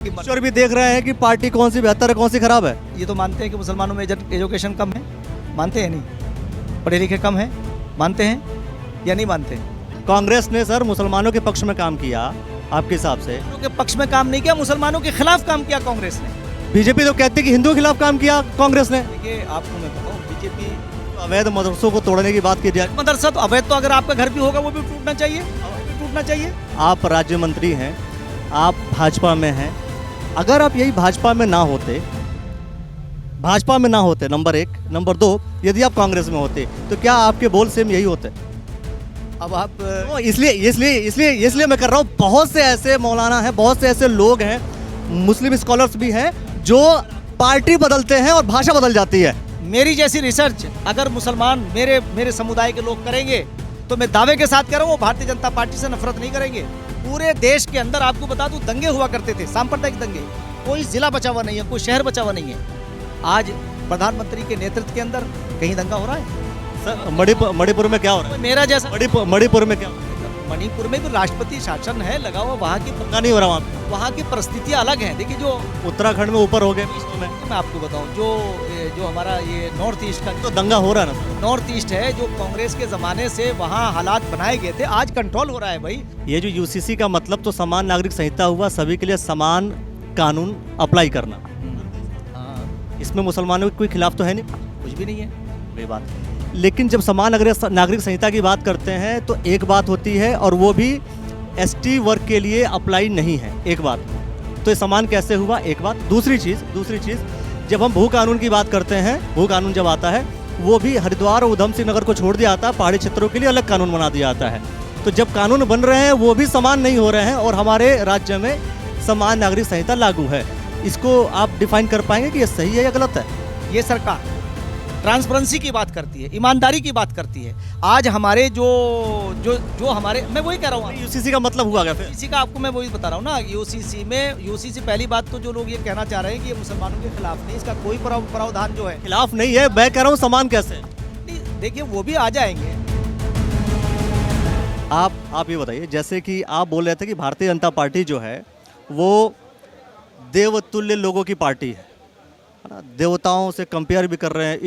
ईश्वर भी देख रहे हैं कि पार्टी कौन सी बेहतर है कौन सी खराब है। ये तो मानते हैं कि मुसलमानों में एजुकेशन कम है, मानते हैं नहीं? पढ़े लिखे कम है, मानते हैं या नहीं मानते? कांग्रेस ने सर मुसलमानों के पक्ष में काम किया आपके हिसाब से। हिंदुओं के पक्ष में काम नहीं किया, मुसलमानों के खिलाफ काम किया कांग्रेस ने। बीजेपी तो कहती है कि हिंदुओं के खिलाफ काम किया कांग्रेस ने। देखिए आपको मैं बताऊँ, बीजेपी अवैध मदरसों को तोड़ने की बात की जाए। मदरसा तो अवैध तो अगर आपका घर भी होगा वो भी टूटना चाहिए, वो भी टूटना चाहिए। आप राज्य मंत्री हैं, आप भाजपा में हैं, अगर आप यही भाजपा में ना होते नंबर एक, नंबर दो, यदि आप कांग्रेस में होते तो क्या आपके बोल सेम यही होते? अब आप इसलिए मैं कर रहा हूँ, बहुत से ऐसे मौलाना हैं, बहुत से ऐसे लोग हैं, मुस्लिम स्कॉलर्स भी हैं जो पार्टी बदलते हैं और भाषा बदल जाती है। मेरी जैसी रिसर्च अगर मुसलमान मेरे समुदाय के लोग करेंगे तो मैं दावे के साथ कह रहा हूँ वो भारतीय जनता पार्टी से नफरत नहीं करेंगे। पूरे देश के अंदर आपको बता दूं दंगे हुआ करते थे, सांप्रदायिक दंगे, कोई जिला बचा हुआ नहीं है, कोई शहर बचा हुआ नहीं है। आज प्रधानमंत्री के नेतृत्व के अंदर कहीं दंगा हो रहा है? सर मणिपुर में क्या हो रहा है? मेरा जैसा मणिपुर में क्या हो रहा है? मणिपुर में भी राष्ट्रपति शासन है लगा हुआ, दंगा नहीं हो रहा वहाँ की परिस्थितियाँ अलग हैं। देखिए जो उत्तराखंड में ऊपर हो गए, मैं आपको बताऊं जो हमारा ये नॉर्थ ईस्ट का तो दंगा हो रहा है ना। नॉर्थ ईस्ट है जो कांग्रेस के जमाने से वहाँ हालात बनाए गए थे, आज कंट्रोल हो रहा है भाई। ये जो यूसीसी का मतलब तो समान नागरिक संहिता हुआ, सभी के लिए समान कानून अप्लाई करना। हाँ, इसमें मुसलमानों के कोई खिलाफ तो है नहीं, कुछ भी नहीं है कोई बात। लेकिन जब समान नागरिक संहिता की बात करते हैं तो एक बात होती है, और वो भी एसटी वर्ग के लिए अप्लाई नहीं है, एक बात। तो ये समान कैसे हुआ? एक बात। दूसरी चीज़ जब हम भू कानून की बात करते हैं, भू कानून जब आता है वो भी हरिद्वार और उधम सिंह नगर को छोड़ दिया जाता है, पहाड़ी क्षेत्रों के लिए अलग कानून बना दिया जाता है। तो जब कानून बन रहे हैं वो भी समान नहीं हो रहे हैं, और हमारे राज्य में समान नागरिक संहिता लागू है। इसको आप डिफाइन कर पाएंगे कि ये सही है या गलत है? ये सरकार ट्रांसपेरेंसी की बात करती है, ईमानदारी की बात करती है। आज हमारे जो हमारे, मैं वही कह रहा हूँ, यूसीसी का मतलब हुआ क्या फिर? यूसीसी का आपको मैं वही बता रहा हूँ ना। यूसीसी पहली बात तो जो लोग ये कहना चाह रहे हैं कि ये मुसलमानों के खिलाफ नहीं, इसका कोई प्रावधान जो है खिलाफ नहीं है, मैं कह रहा हूँ समान कैसे है? देखिए वो भी आ जाएंगे। आप ये बताइए, जैसे कि आप बोल रहे थे कि भारतीय जनता पार्टी जो है वो देवतुल्य लोगों की पार्टी है ना, देवताओं से कंपेयर भी कर रहे हैं,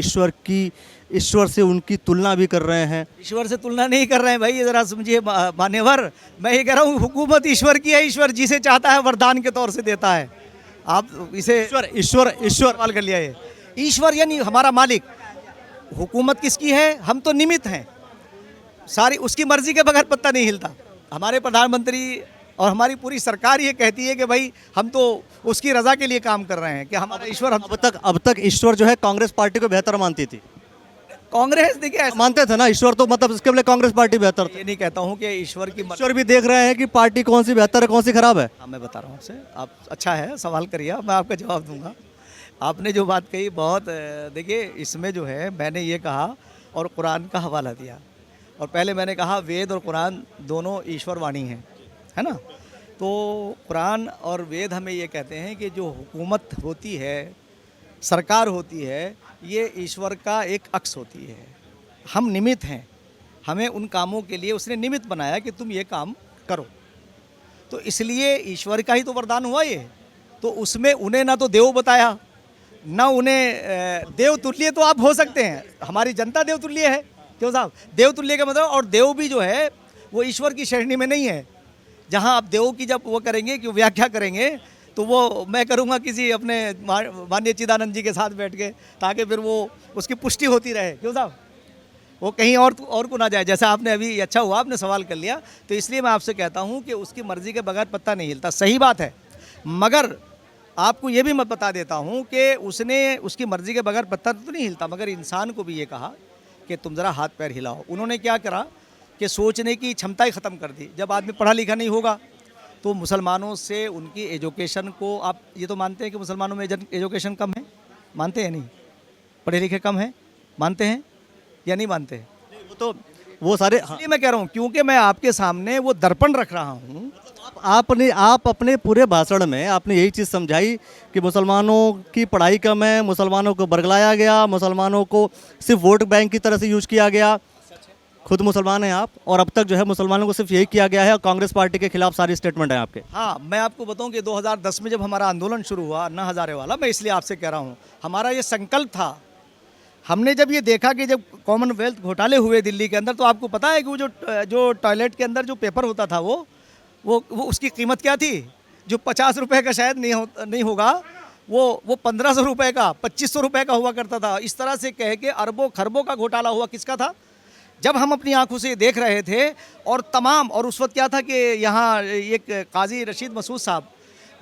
ईश्वर से उनकी तुलना भी कर रहे हैं। ईश्वर से तुलना नहीं कर रहे हैं भाई, ये जरा समझिए मान्यवर। मैं ये कह रहा हूँ हुकूमत ईश्वर की है, ईश्वर जिसे चाहता है वरदान के तौर से देता है। आप इसे ईश्वर सवाल कर लिया। ये ईश्वर यानी हमारा मालिक। हुकूमत किसकी है? हम तो निमित्त हैं, सारी उसकी मर्जी के बगैर पत्ता नहीं हिलता। हमारे प्रधानमंत्री और हमारी पूरी सरकार ये कहती है कि भाई हम तो उसकी रजा के लिए काम कर रहे हैं कि हमारा ईश्वर। अब तक ईश्वर जो है कांग्रेस पार्टी को बेहतर मानती थी। कांग्रेस देखिए मानते थे ना ईश्वर, तो मतलब इसके लिए कांग्रेस पार्टी बेहतर थी। ये नहीं कहता हूँ कि ईश्वर भी देख रहे हैं कि पार्टी कौन सी बेहतर है कौन सी खराब है। हाँ, मैं बता रहा हूँ आपसे। आप अच्छा है सवाल करिए, मैं आपका जवाब दूंगा। आपने जो बात कही बहुत, देखिए इसमें जो है मैंने ये कहा और कुरान का हवाला दिया, और पहले मैंने कहा वेद और कुरान दोनों ईश्वर वाणी है ना। तो कुरान और वेद हमें ये कहते हैं कि जो हुकूमत होती है, सरकार होती है, ये ईश्वर का एक अक्स होती है। हम निमित्त हैं, हमें उन कामों के लिए उसने निमित्त बनाया कि तुम ये काम करो। तो इसलिए ईश्वर का ही तो वरदान हुआ ये। तो उसमें उन्हें ना तो देव बताया, ना उन्हें देवतुल्य तो आप हो सकते हैं, हमारी जनता देवतुल्य है। क्यों साहब? देवतुल्य का मतलब, और देव भी जो है वो ईश्वर की श्रेणी में नहीं है। जहाँ आप देव की जब वो करेंगे कि व्याख्या करेंगे तो वो मैं करूँगा किसी अपने माननीय चिदानंद जी के साथ बैठ के, ताकि फिर वो उसकी पुष्टि होती रहे। क्यों साहब? वो कहीं और को ना जाए। जैसा आपने अभी, अच्छा हुआ आपने सवाल कर लिया, तो इसलिए मैं आपसे कहता हूँ कि उसकी मर्ज़ी के बगैर पत्ता नहीं हिलता। सही बात है, मगर आपको ये भी मैं बता देता हूँ कि उसने उसकी मर्ज़ी के बगैर पत्ता तो नहीं हिलता, मगर इंसान को भी ये कहा कि तुम ज़रा हाथ पैर हिलाओ। उन्होंने क्या करा कि सोचने की क्षमता ही ख़त्म कर दी। जब आदमी पढ़ा लिखा नहीं होगा तो मुसलमानों से उनकी एजुकेशन को, आप ये तो मानते हैं कि मुसलमानों में एजुकेशन कम है, मानते हैं नहीं? पढ़े लिखे कम है, मानते हैं या नहीं मानते? वो तो वो सारे, इसलिए मैं कह रहा हूँ क्योंकि मैं आपके सामने वो दर्पण रख रहा हूँ। आप अपने पूरे भाषण में आपने यही चीज़ समझाई कि मुसलमानों की पढ़ाई कम है, मुसलमानों को बरगलाया गया, मुसलमानों को सिर्फ वोट बैंक की तरह से यूज किया गया। खुद मुसलमान हैं आप, और अब तक जो है मुसलमानों को सिर्फ यही किया गया है और कांग्रेस पार्टी के खिलाफ सारी स्टेटमेंट है आपके। हाँ, मैं आपको बताऊं कि 2010 में जब हमारा आंदोलन शुरू हुआ अन्ना हज़ारे वाला, मैं इसलिए आपसे कह रहा हूँ, हमारा ये संकल्प था। हमने जब ये देखा कि जब कॉमनवेल्थ घोटाले हुए दिल्ली के अंदर, तो आपको पता है कि वो जो टॉयलेट के अंदर जो पेपर होता था वो उसकी कीमत क्या थी? जो 50 रुपये का शायद नहीं होगा, वो 1500 रुपये का, 2500 रुपये का हुआ करता था। इस तरह से कह के अरबों खरबों का घोटाला हुआ। किसका था? जब हम अपनी आंखों से देख रहे थे, और उस वक्त क्या था कि यहाँ एक काजी रशीद मसूद साहब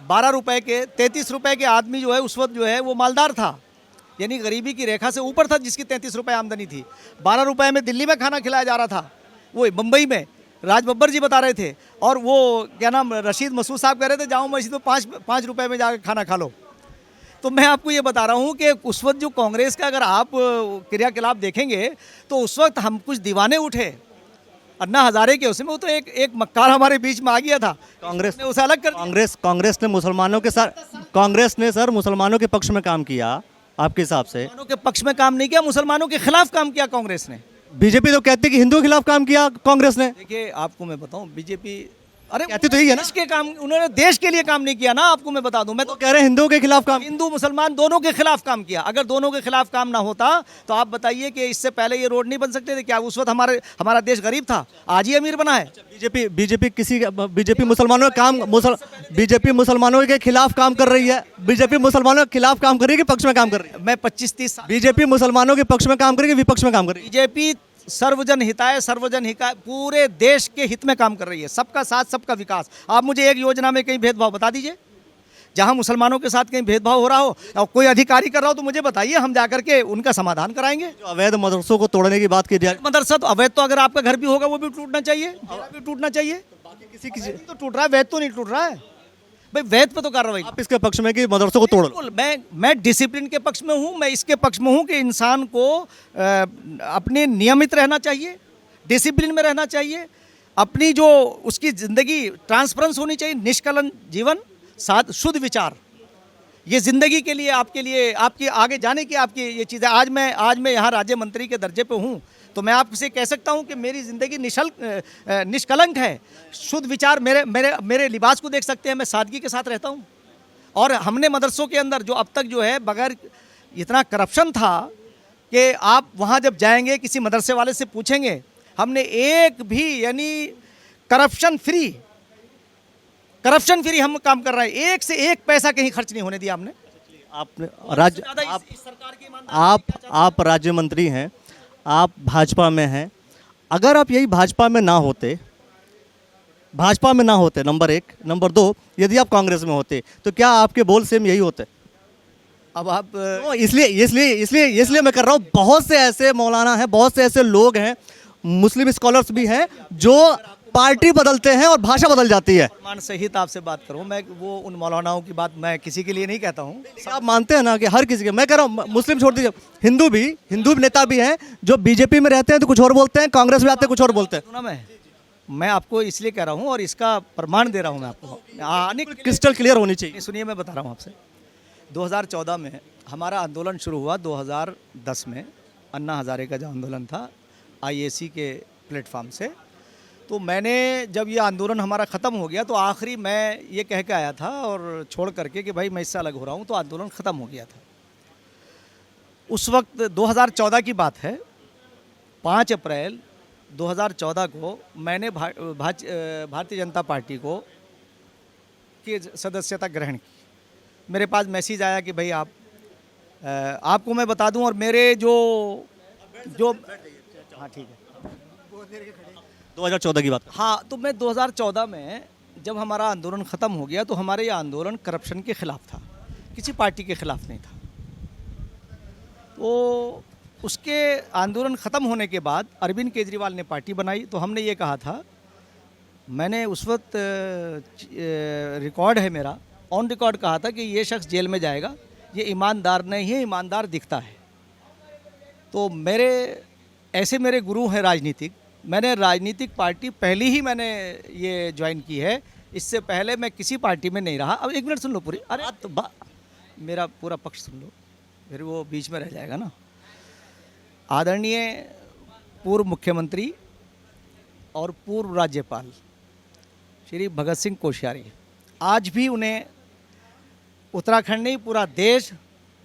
12 रुपये के 33 रुपये के आदमी जो है उस वक्त जो है वो मालदार था, यानी गरीबी की रेखा से ऊपर था, जिसकी 33 रुपये आमदनी थी। 12 रुपये में दिल्ली में खाना खिलाया जा रहा था, वो मुंबई में राज बब्बर जी बता रहे थे, और वो क्या नाम रशीद मसूद साहब कह रहे थे जाओ मस्जिद में 5 रुपये में जाकर खाना खा लो। तो मैं आपको ये बता रहा हूँ कि उस वक्त जो कांग्रेस का अगर आप क्रियाकलाप देखेंगे तो उस वक्त हम कुछ दीवाने उठे अन्ना हज़ारे के, उसमें वो तो एक मक्कार हमारे बीच में आ गया था, कांग्रेस ने उसे अलग कर दिया। कांग्रेस ने मुसलमानों के साथ, कांग्रेस ने सर मुसलमानों के पक्ष में काम किया आपके हिसाब से? मुसलमानों के पक्ष में काम नहीं किया, मुसलमानों के खिलाफ काम किया कांग्रेस ने। बीजेपी तो कहती है कि हिंदुओं के खिलाफ काम किया कांग्रेस ने। देखिए आपको मैं बताऊं, बीजेपी अरे कहती तो यही है ना, देश के काम, उन्होंने देश के लिए काम नहीं किया ना। आपको मैं बता दूं, मैं तो कह रहे हैं हिंदुओं के खिलाफ काम। हिंदू मुसलमान दोनों के खिलाफ काम किया। अगर दोनों के खिलाफ काम ना होता तो आप बताइए कि इससे पहले ये रोड नहीं बन सकते थे क्या? उस वक्त हमारा देश गरीब था, आज ही अमीर बना है। बीजेपी मुसलमानों के काम बीजेपी मुसलमानों के खिलाफ काम कर रही है। बीजेपी मुसलमानों के खिलाफ काम कर रही है कि पक्ष में काम कर रही है? मैं 25-30 साल बीजेपी मुसलमानों के पक्ष में काम कर रही है कि विपक्ष में काम कर रही है? बीजेपी सर्वजन हिताय पूरे देश के हित में काम कर रही है। सबका साथ सबका विकास। आप मुझे एक योजना में कहीं भेदभाव बता दीजिए, जहां मुसलमानों के साथ कहीं भेदभाव हो रहा हो और कोई अधिकारी कर रहा हो तो मुझे बताइए, हम जाकर के उनका समाधान कराएंगे। जो अवैध मदरसों को तोड़ने की बात की जाए, मदरसा तो अवैध, तो अगर आपका घर भी होगा वो भी टूटना चाहिए, मेरा भी टूटना चाहिए। किसी तो टूट रहा है, वैध तो नहीं टूट रहा है भाई, वैध पे तो कार्रवाई। आप इसके पक्ष में कि मदरसों को तोड़ लो? बिल्कुल, मैं डिसिप्लिन के पक्ष में हूँ। मैं इसके पक्ष में हूँ कि इंसान को अपने नियमित रहना चाहिए, डिसिप्लिन में रहना चाहिए, अपनी जो उसकी ज़िंदगी ट्रांसपेरेंस होनी चाहिए, निष्कलंक जीवन, साथ शुद्ध विचार। ये ज़िंदगी के लिए आपके आगे जाने की आपकी ये चीज़ है। आज मैं यहाँ राज्य मंत्री के दर्जे पे हूँ तो मैं आपसे कह सकता हूँ कि मेरी ज़िंदगी निष्कलंक है, शुद्ध विचार। मेरे लिबास को देख सकते हैं, मैं सादगी के साथ रहता हूँ। और हमने मदरसों के अंदर जो अब तक जो है बगैर, इतना करप्शन था कि आप वहाँ जब जाएंगे किसी मदरसे वाले से पूछेंगे, हमने एक भी यानी करप्शन फ्री हम काम कर रहे हैं। एक से एक पैसा कहीं खर्च नहीं होने दिया हमने। आपने राज्य आप राज्य मंत्री हैं, आप भाजपा में हैं। अगर आप यही भाजपा में ना होते, नंबर 1, नंबर 2, यदि आप कांग्रेस में होते तो क्या आपके बोल सेम यही होते? अब आप इसलिए मैं कर रहा हूँ, बहुत से ऐसे मौलाना हैं, बहुत से ऐसे लोग हैं, मुस्लिम स्कॉलर्स भी हैं जो पार्टी बदलते हैं और भाषा बदल जाती है। मान सहित आपसे बात करूं, मैं वो उन मौलानाओं की बात मैं किसी के लिए नहीं कहता हूं। आप मानते हैं ना कि हर किसी के, मैं कह रहा हूँ मुस्लिम छोड़ दीजिए, हिंदू नेता भी हैं जो बीजेपी में रहते हैं तो कुछ और बोलते हैं, कांग्रेस में आते हैं कुछ और बोलते हैं। सुना, मैं आपको इसलिए कह रहा हूं और इसका प्रमाण दे रहा हूं मैं आपको, क्रिस्टल क्लियर होनी चाहिए। सुनिए, मैं बता रहा हूं आपसे। 2014 में हमारा आंदोलन शुरू हुआ, 2010 में अन्ना हज़ारे का जो आंदोलन था IAC के प्लेटफॉर्म से, तो मैंने जब ये आंदोलन हमारा ख़त्म हो गया तो आखिरी मैं ये कह के आया था और छोड़ करके कि भाई मैं इससे अलग हो रहा हूँ, तो आंदोलन ख़त्म हो गया था। उस वक्त 2014 की बात है, 5 अप्रैल 2014 को मैंने भारतीय जनता पार्टी को की सदस्यता ग्रहण की। मेरे पास मैसेज आया कि भाई आपको मैं बता दूं, और मेरे जो हाँ ठीक है, 2014 की बात। हाँ, तो मैं 2014 में जब हमारा आंदोलन ख़त्म हो गया तो हमारे ये आंदोलन करप्शन के ख़िलाफ़ था, किसी पार्टी के ख़िलाफ़ नहीं था। तो उसके आंदोलन ख़त्म होने के बाद अरविंद केजरीवाल ने पार्टी बनाई, तो हमने ये कहा था, मैंने उस वक्त रिकॉर्ड है मेरा, ऑन रिकॉर्ड कहा था कि ये शख्स जेल में जाएगा, ये ईमानदार नहीं है, ईमानदार दिखता है। तो मेरे गुरु हैं राजनीतिक, मैंने राजनीतिक पार्टी पहली ही मैंने ये ज्वाइन की है, इससे पहले मैं किसी पार्टी में नहीं रहा। अब 1 मिनट सुन लो पूरी, अरे तो मेरा पूरा पक्ष सुन लो, फिर वो बीच में रह जाएगा ना। आदरणीय पूर्व मुख्यमंत्री और पूर्व राज्यपाल श्री भगत सिंह कोश्यारी, आज भी उन्हें उत्तराखंड नहीं पूरा देश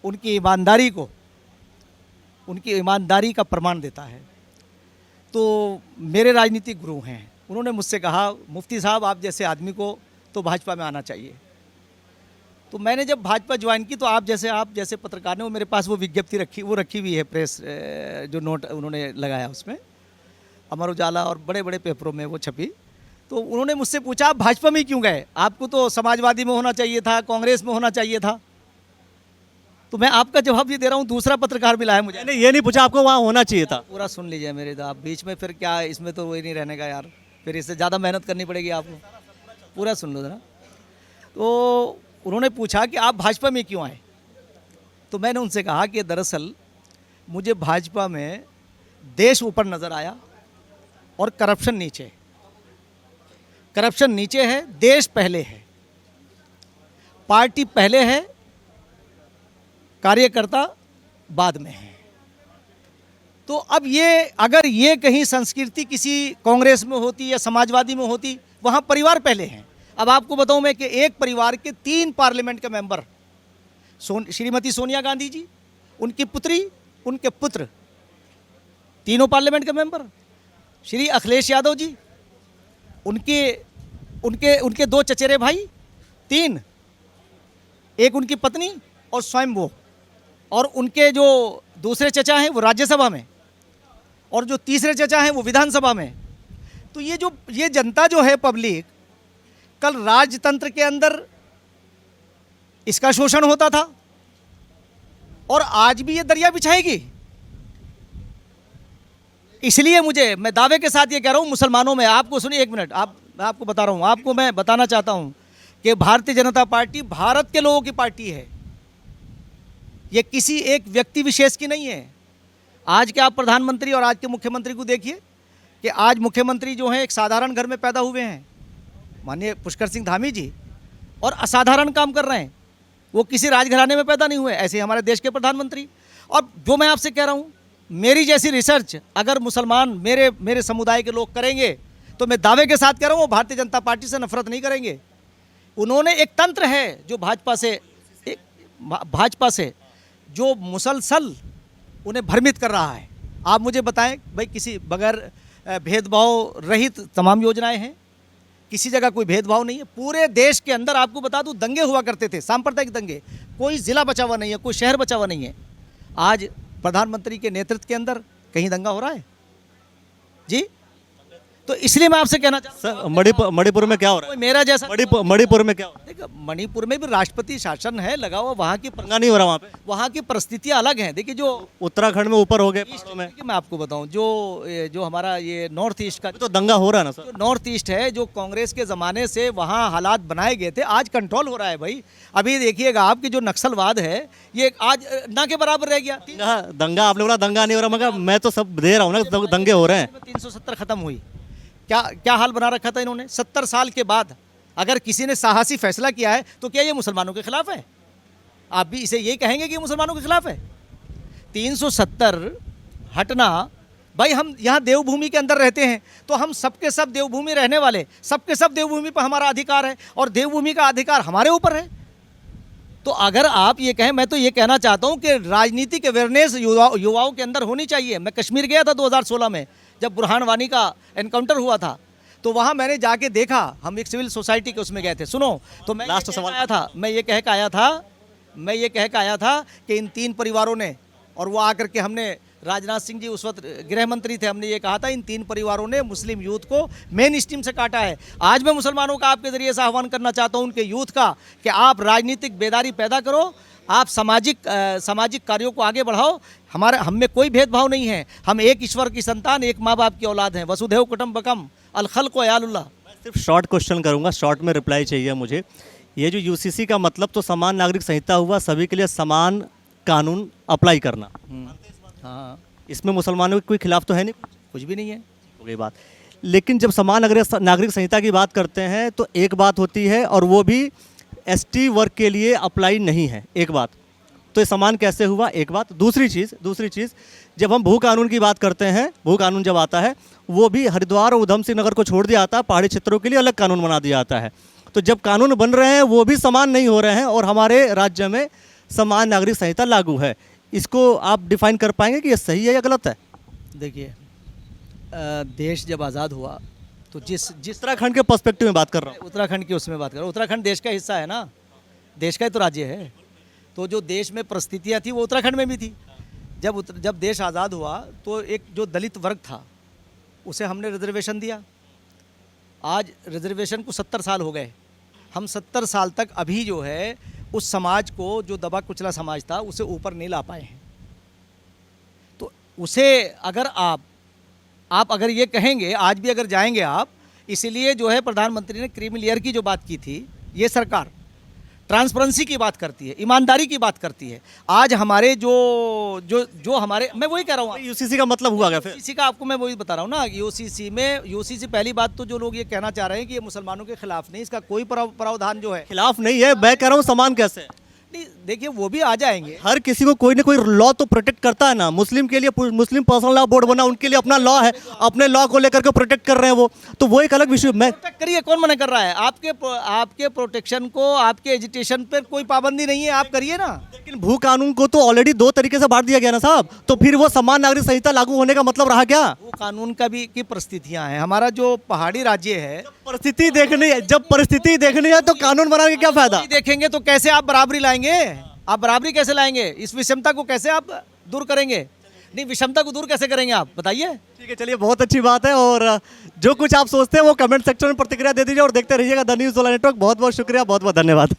उनकी ईमानदारी का प्रमाण देता है। तो मेरे राजनीतिक गुरु हैं, उन्होंने मुझसे कहा मुफ्ती साहब आप जैसे आदमी को तो भाजपा में आना चाहिए। तो मैंने जब भाजपा ज्वाइन की तो आप जैसे पत्रकार ने, वो मेरे पास वो विज्ञप्ति रखी हुई है, प्रेस जो नोट उन्होंने लगाया उसमें, अमर उजाला और बड़े बड़े पेपरों में वो छपी। तो उन्होंने मुझसे पूछा आप भाजपा में क्यों गए, आपको तो समाजवादी में होना चाहिए था, कांग्रेस में होना चाहिए था। तो मैं आपका जवाब ये दे रहा हूँ, दूसरा पत्रकार मिला है मुझे। मैंने ये नहीं पूछा आपको वहाँ होना चाहिए था। पूरा सुन लीजिए मेरे, तो आप बीच में फिर क्या, इसमें तो वही नहीं रहने का यार, फिर इससे ज़्यादा मेहनत करनी पड़ेगी आपको। पूरा सुन लो जरा। तो उन्होंने पूछा कि आप भाजपा में क्यों आए, तो मैंने उनसे कहा कि दरअसल मुझे भाजपा में देश ऊपर नज़र आया और करप्शन नीचे है, देश पहले है, पार्टी पहले है, कार्यकर्ता बाद में है। तो अब ये अगर ये कहीं संस्कृति किसी कांग्रेस में होती या समाजवादी में होती, वहाँ परिवार पहले हैं। अब आपको बताऊं मैं कि एक परिवार के 3 पार्लियामेंट के मेंबर, श्रीमती सोनिया गांधी जी, उनकी पुत्री, उनके पुत्र, तीनों पार्लियामेंट के मेंबर, श्री अखिलेश यादव जी, उनके 2 चचेरे भाई, 3, एक उनकी पत्नी और स्वयं वो, और उनके जो दूसरे चचा हैं वो राज्यसभा में, और जो तीसरे चचा हैं वो विधानसभा में। तो ये जनता जो है, पब्लिक, कल राजतंत्र के अंदर इसका शोषण होता था और आज भी ये दरिया बिछाएगी। इसलिए मैं दावे के साथ ये कह रहा हूं, मुसलमानों में, आपको सुनिए 1 मिनट, मैं आपको बता रहा हूं, आपको मैं बताना चाहता हूं कि भारतीय जनता पार्टी भारत के लोगों की पार्टी है, ये किसी एक व्यक्ति विशेष की नहीं है। आज के आप प्रधानमंत्री और आज के मुख्यमंत्री को देखिए कि आज मुख्यमंत्री जो हैं एक साधारण घर में पैदा हुए हैं, माननीय पुष्कर सिंह धामी जी, और असाधारण काम कर रहे हैं, वो किसी राजघराने में पैदा नहीं हुए। ऐसे हमारे देश के प्रधानमंत्री। और जो मैं आपसे कह रहा हूँ, मेरी जैसी रिसर्च अगर मुसलमान मेरे समुदाय के लोग करेंगे तो मैं दावे के साथ कह रहा हूँ वो भारतीय जनता पार्टी से नफरत नहीं करेंगे। उन्होंने एक तंत्र है जो भाजपा से जो मुसलसल उन्हें भ्रमित कर रहा है। आप मुझे बताएं भाई, किसी बगैर भेदभाव रहित तमाम योजनाएं हैं, किसी जगह कोई भेदभाव नहीं है। पूरे देश के अंदर आपको बता दूं दंगे हुआ करते थे, सांप्रदायिक दंगे, कोई ज़िला बचा हुआ नहीं है, कोई शहर बचा हुआ नहीं है। आज प्रधानमंत्री के नेतृत्व के अंदर कहीं दंगा हो रहा है जी? तो इसलिए मैं आपसे कहना चाहता हूं, सर मणिपुर में क्या हो रहा है? मेरा जैसा मणिपुर में क्या हो रहा है? देखिए, मणिपुर में भी राष्ट्रपति शासन है लगा हुआ, वहाँ की दंगा नहीं हो रहा वहाँ की परिस्थितियाँ अलग हैं। देखिए, जो उत्तराखंड में ऊपर हो गए पहाड़ों में, मैं आपको बताऊं, जो हमारा ये नॉर्थ ईस्ट का तो दंगा हो रहा है ना सर। जो नॉर्थ ईस्ट है, जो कांग्रेस के ज़माने से वहाँ हालात बनाए गए थे, आज कंट्रोल हो रहा है भाई। अभी देखिएगा आपकी जो नक्सलवाद है ये आज ना के बराबर रह गया। दंगा आपने बोला दंगा नहीं हो रहा, मगर मैं तो सब दे रहा हूँ ना, दंगे हो रहे हैं। 370 खत्म हुई, क्या हाल बना रखा था इन्होंने। 70 साल के बाद अगर किसी ने साहसी फैसला किया है तो क्या ये मुसलमानों के खिलाफ है? आप भी इसे यही कहेंगे कि ये मुसलमानों के खिलाफ है? 370 हटना भाई, हम यहाँ देवभूमि के अंदर रहते हैं तो हम सबके सब देवभूमि रहने वाले, सबके सब देवभूमि पर हमारा अधिकार है और देवभूमि का अधिकार हमारे ऊपर है। तो अगर आप ये कहें, मैं तो ये कहना चाहता हूँ कि राजनीतिक अवेयरनेस युवाओं के अंदर होनी चाहिए। मैं कश्मीर गया था 2016 में, जब बुरहान वानी का एनकाउंटर हुआ था, तो वहाँ मैंने जाके देखा, हम एक सिविल सोसाइटी के उसमें गए थे। सुनो, तो मैं लास्ट सवाल आया था, मैं ये कह के आया था कि इन 3 परिवारों ने, और वो आकर के हमने, राजनाथ सिंह जी उस वक्त गृह मंत्री थे, हमने ये कहा था इन 3 परिवारों ने मुस्लिम यूथ को मेन स्ट्रीम से काटा है। आज मैं मुसलमानों का आपके ज़रिए से आह्वान करना चाहता हूँ, उनके यूथ का, कि आप राजनीतिक बेदारी पैदा करो, आप सामाजिक कार्यों को आगे बढ़ाओ। हम में कोई भेदभाव नहीं है, हम एक ईश्वर की संतान, एक माँ बाप की औलाद हैं। वसुधैव कुटुम्बकम अल खल्क़ु अयालुल्लाह। मैं सिर्फ शॉर्ट क्वेश्चन करूँगा, शॉर्ट में रिप्लाई चाहिए मुझे। ये जो यूसीसी का मतलब तो समान नागरिक संहिता हुआ, सभी के लिए समान कानून अप्लाई करना। हाँ, इसमें मुसलमानों के कोई खिलाफ तो है नहीं, कुछ भी नहीं है, हो गई बात। लेकिन जब समान नागरिक संहिता की बात करते हैं तो एक बात होती है, और वो भी एसटी वर्ग के लिए अप्लाई नहीं है, एक बात। तो ये समान कैसे हुआ, एक बात। दूसरी चीज़ जब हम भू कानून की बात करते हैं, भू कानून जब आता है वो भी हरिद्वार और उधम सिंह नगर को छोड़ दिया जाता है, पहाड़ी क्षेत्रों के लिए अलग कानून बना दिया जाता है। तो जब कानून बन रहे हैं वो भी समान नहीं हो रहे हैं और हमारे राज्य में समान नागरिक संहिता लागू है। इसको आप डिफाइन कर पाएंगे कि ये सही है या गलत है? देखिए, देश जब आज़ाद हुआ तो जिस उत्तराखंड के पर्सपेक्टिव में बात कर रहा हूँ। उत्तराखंड की उसमें बात करो, उत्तराखंड देश का हिस्सा है ना, देश का ही तो राज्य है। तो जो देश में परिस्थितियाँ थी वो उत्तराखंड में भी थी। जब देश आज़ाद हुआ तो एक जो दलित वर्ग था उसे हमने रिजर्वेशन दिया। आज रिजर्वेशन को 70 साल हो गए। हम 70 साल तक अभी जो है उस समाज को, जो दबा कुचला समाज था, उसे ऊपर नहीं ला पाए हैं। तो उसे अगर आप अगर ये कहेंगे, आज भी अगर जाएंगे आप, इसीलिए जो है प्रधानमंत्री ने क्रीमी लेयर की जो बात की थी, ये सरकार ट्रांसपेरेंसी की बात करती है, ईमानदारी की बात करती है। आज हमारे जो हमारे, मैं वही कह रहा हूँ, यूसीसी का मतलब हुआ क्या फिर? यूसीसी का आपको मैं वही बता रहा हूँ ना, यूसीसी पहली बात तो जो लोग ये कहना चाह रहे हैं कि ये मुसलमानों के खिलाफ नहीं, इसका कोई प्रावधान जो है खिलाफ नहीं है, मैं कह रहा हूँ समान कैसे है? नहीं। देखिए, वो भी आ जाएंगे। हर किसी को कोई ना कोई लॉ तो प्रोटेक्ट करता है ना। मुस्लिम के लिए मुस्लिम पर्सनल लॉ बोर्ड बना, उनके लिए अपना लॉ है, अपने लॉ को लेकर के प्रोटेक्ट कर रहे हैं वो तो एक अलग विषय। मैं प्रोटेक्ट करिए, कौन मना कर रहा है? आपके प्रोटेक्शन को, आपके एजुटेशन पर कोई पाबंदी नहीं है, आप करिए ना। लेकिन भू कानून को तो ऑलरेडी 2 तरीके से बांट दिया गया ना साहब, तो फिर वो समान नागरिक संहिता लागू होने का मतलब रहा क्या? वो कानून का भी की परिस्थितियां हैं। हमारा जो पहाड़ी राज्य है, जब परिस्थिति देखनी है तो कानून बना के क्या फायदा? देखेंगे तो कैसे आप बराबरी लाएंगे? आप बराबरी कैसे लाएंगे? इस विषमता को कैसे आप दूर करेंगे? नहीं, विषमता को दूर कैसे करेंगे आप बताइए? ठीक है, चलिए, बहुत अच्छी बात है। और जो कुछ आप सोचते हैं वो कमेंट सेक्शन में प्रतिक्रिया दे दीजिए और देखते रहिएगा द न्यूज़ वाला नेटवर्क। बहुत बहुत शुक्रिया, बहुत बहुत धन्यवाद।